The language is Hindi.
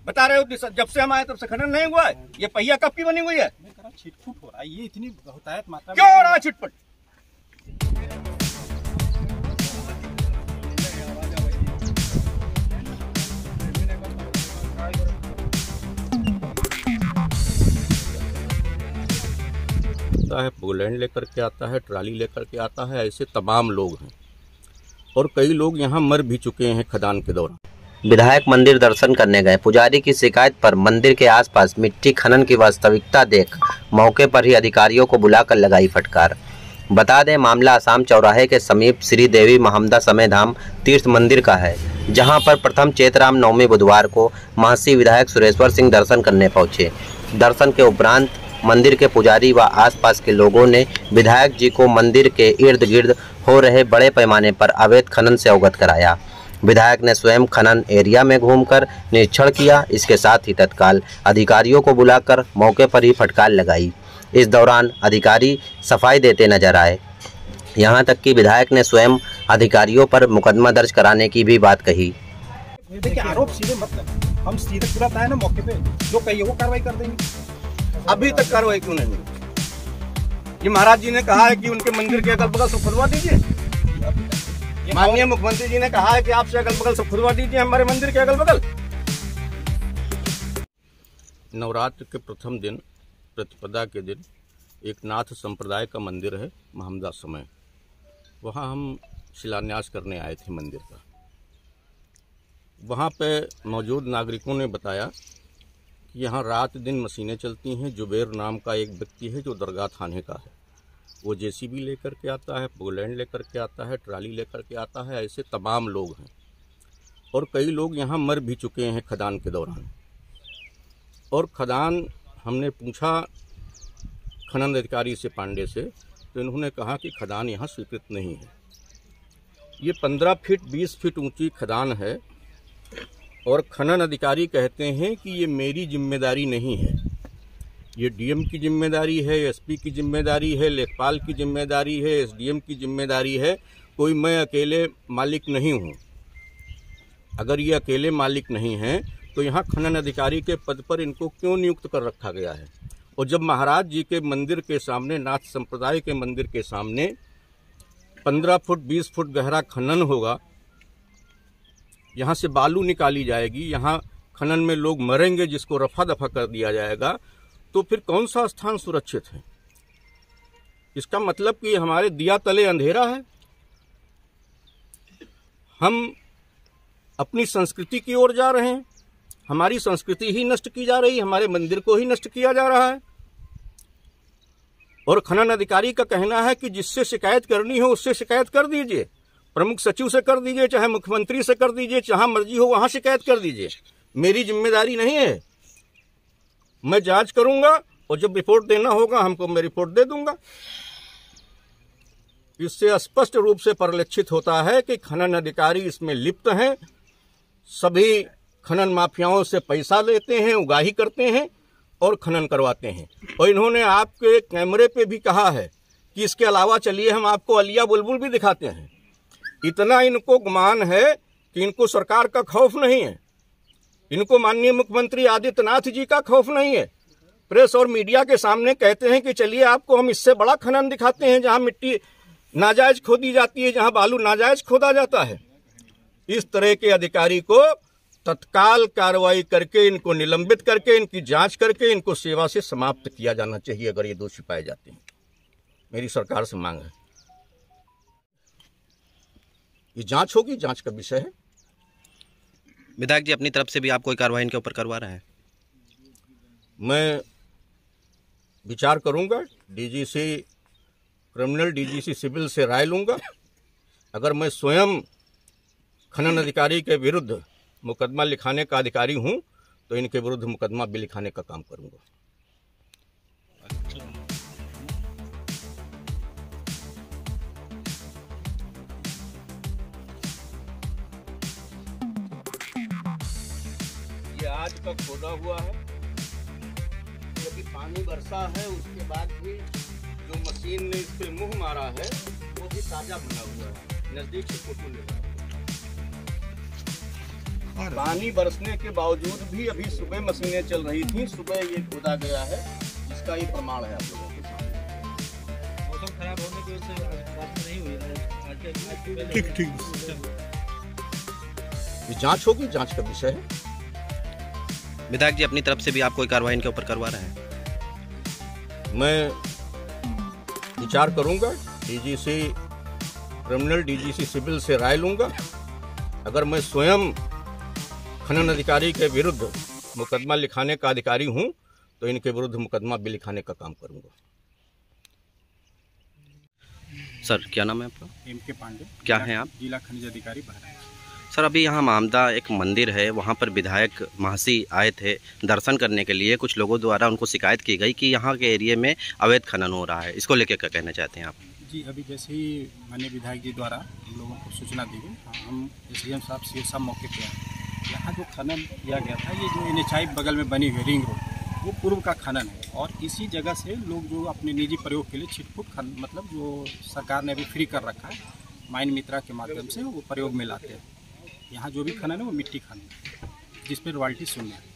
बता रहे हो जब से हम आए तब से खनन नहीं हुआ है। ये पहिया कब की बनी हुई है? छिटपुट हो रहा है, ये इतनी बहुतायत मात्रा क्यों हो रहा है छिटपुट? है पोलैंड लेकर के आता है, ट्राली लेकर के आता है, ऐसे तमाम लोग हैं और कई लोग यहाँ मर भी चुके हैं खदान के दौरान। विधायक मंदिर दर्शन करने गए। पुजारी की शिकायत पर मंदिर के आसपास मिट्टी खनन की वास्तविकता देख मौके पर ही अधिकारियों को बुलाकर लगाई फटकार। बता दें, मामला आसाम चौराहे के समीप श्री देवी महामदा समय धाम तीर्थ मंदिर का है, जहां पर प्रथम चैतराम नवमी बुधवार को महसी विधायक सुरेश्वर सिंह दर्शन करने पहुंचे। दर्शन के उपरांत मंदिर के पुजारी व आसपास के लोगों ने विधायक जी को मंदिर के इर्द गिर्द हो रहे बड़े पैमाने पर अवैध खनन से अवगत कराया। विधायक ने स्वयं खनन एरिया में घूमकर निरीक्षण किया। इसके साथ ही तत्काल अधिकारियों को बुलाकर मौके पर ही फटकार लगाई। इस दौरान अधिकारी सफाई देते नजर आए। यहां तक कि विधायक ने स्वयं अधिकारियों पर मुकदमा दर्ज कराने की भी बात कही। देखिए, आरोप सीधे मतलब हम सीधे तुरंत आए ना मौके पे, जो कहिए वो कार्रवाई कर देंगे। अभी तक कार्रवाई क्यों नहीं हुई? ये महाराज जी ने कहा है कि उनके मंदिर के अगल बगल सब खुदवा दीजिए। माननीय मुख्यमंत्री जी ने कहा है कि आपसे अगल बगल सब खुदवा दीजिए हमारे मंदिर के अगल बगल। नवरात्र के प्रथम दिन प्रतिपदा के दिन एक नाथ संप्रदाय का मंदिर है महामदा समय, वहाँ हम शिलान्यास करने आए थे मंदिर का। वहाँ पे मौजूद नागरिकों ने बताया कि यहाँ रात दिन मशीनें चलती हैं। जुबेर नाम का एक व्यक्ति है जो दरगाह थाने का है, वो जेसीबी लेकर के आता है, पोलैंड लेकर के आता है, ट्राली लेकर के आता है, ऐसे तमाम लोग हैं और कई लोग यहाँ मर भी चुके हैं खदान के दौरान। और खदान हमने पूछा खनन अधिकारी से, पांडे से, तो इन्होंने कहा कि खदान यहाँ स्वीकृत नहीं है। ये 15 फीट 20 फीट ऊंची खदान है और खनन अधिकारी कहते हैं कि ये मेरी जिम्मेदारी नहीं है, ये डीएम की जिम्मेदारी है, एसपी की जिम्मेदारी है, लेखपाल की जिम्मेदारी है, एसडीएम की जिम्मेदारी है, कोई मैं अकेले मालिक नहीं हूँ। अगर ये अकेले मालिक नहीं हैं तो यहाँ खनन अधिकारी के पद पर इनको क्यों नियुक्त कर रखा गया है? और जब महाराज जी के मंदिर के सामने, नाथ संप्रदाय के मंदिर के सामने 15 फुट 20 फुट गहरा खनन होगा, यहाँ से बालू निकाली जाएगी, यहाँ खनन में लोग मरेंगे जिसको रफा दफा कर दिया जाएगा, तो फिर कौन सा स्थान सुरक्षित है? इसका मतलब कि हमारे दिया तले अंधेरा है। हम अपनी संस्कृति की ओर जा रहे हैं, हमारी संस्कृति ही नष्ट की जा रही है, हमारे मंदिर को ही नष्ट किया जा रहा है। और खनन अधिकारी का कहना है कि जिससे शिकायत करनी हो उससे शिकायत कर दीजिए, प्रमुख सचिव से कर दीजिए, चाहे मुख्यमंत्री से कर दीजिए, जहां मर्जी हो वहां शिकायत कर दीजिए, मेरी जिम्मेदारी नहीं है। मैं जांच करूंगा और जब रिपोर्ट देना होगा हमको, मैं रिपोर्ट दे दूंगा। इससे स्पष्ट रूप से परिलक्षित होता है कि खनन अधिकारी इसमें लिप्त हैं, सभी खनन माफियाओं से पैसा लेते हैं, उगाही करते हैं और खनन करवाते हैं। और इन्होंने आपके कैमरे पे भी कहा है कि इसके अलावा चलिए हम आपको अलिया बुलबुल भी दिखाते हैं। इतना इनको गुमान है कि इनको सरकार का खौफ नहीं है, इनको माननीय मुख्यमंत्री आदित्यनाथ जी का खौफ नहीं है। प्रेस और मीडिया के सामने कहते हैं कि चलिए आपको हम इससे बड़ा खनन दिखाते हैं, जहां मिट्टी नाजायज खोदी जाती है, जहां बालू नाजायज खोदा जाता है। इस तरह के अधिकारी को तत्काल कार्रवाई करके, इनको निलंबित करके, इनकी जांच करके, इनको सेवा से समाप्त किया जाना चाहिए अगर ये दोषी पाए जाते हैं। मेरी सरकार से मांग है, ये जांच होगी, जांच का विषय है। विधायक जी अपनी तरफ से भी आप कोई कार्रवाई इनके ऊपर करवा रहे हैं? मैं विचार करूंगा, डीजीसी क्रिमिनल, डीजीसी सिविल से राय लूंगा। अगर मैं स्वयं खनन अधिकारी के विरुद्ध मुकदमा लिखाने का अधिकारी हूं तो इनके विरुद्ध मुकदमा भी लिखाने का काम करूंगा। ये आज का खोदा हुआ है, अभी पानी बरसा है, उसके बाद भी जो मशीन ने इस पे मुंह मारा है वो भी ताजा बना हुआ है। नजदीक से फोटो ले रहा है। पानी बरसने के बावजूद भी अभी सुबह मशीनें चल रही थी, सुबह ये खोदा गया है, इसका ये प्रमाण है आप लोगों के सामने। मौसम खराब होने की वजह से बात नहीं हुई ना। ठीक ये जांच होगी, जांच का विषय है। विधायक जी अपनी तरफ से भी आप कोई कार्रवाई इनके ऊपर करवा रहे हैं? मैं विचार करूंगा, डीजीसी क्रिमिनल, डीजीसी सिविल से राय लूंगा। अगर मैं स्वयं खनन अधिकारी के विरुद्ध मुकदमा लिखाने का अधिकारी हूं तो इनके विरुद्ध मुकदमा भी लिखाने का काम करूंगा। सर क्या नाम है आपका? MK पांडे। क्या हैं आप? जिला खनिज अधिकारी बहराइच। सर अभी यहाँ मामदा एक मंदिर है, वहाँ पर विधायक महासी आए थे दर्शन करने के लिए। कुछ लोगों द्वारा उनको शिकायत की गई कि यहाँ के एरिया में अवैध खनन हो रहा है, इसको लेकर क्या कहना चाहते हैं आप? जी अभी जैसे ही माननीय विधायक जी द्वारा हम लोगों को सूचना दी गई, हम SDM साहब CA साहब मौके पे आए। यहाँ जो खनन किया गया था, ये जो NHI बगल में बनी हुई रिंग रोड, वो पूर्व का खनन है और इसी जगह से लोग जो अपने निजी प्रयोग के लिए छिटपुट खनन, मतलब जो सरकार ने अभी फ्री कर रखा है माइन मित्रा के माध्यम से, वो प्रयोग में लाते हैं। यहाँ जो भी खनन है वो मिट्टी खनन है, जिस पर रॉयल्टी शून्य है।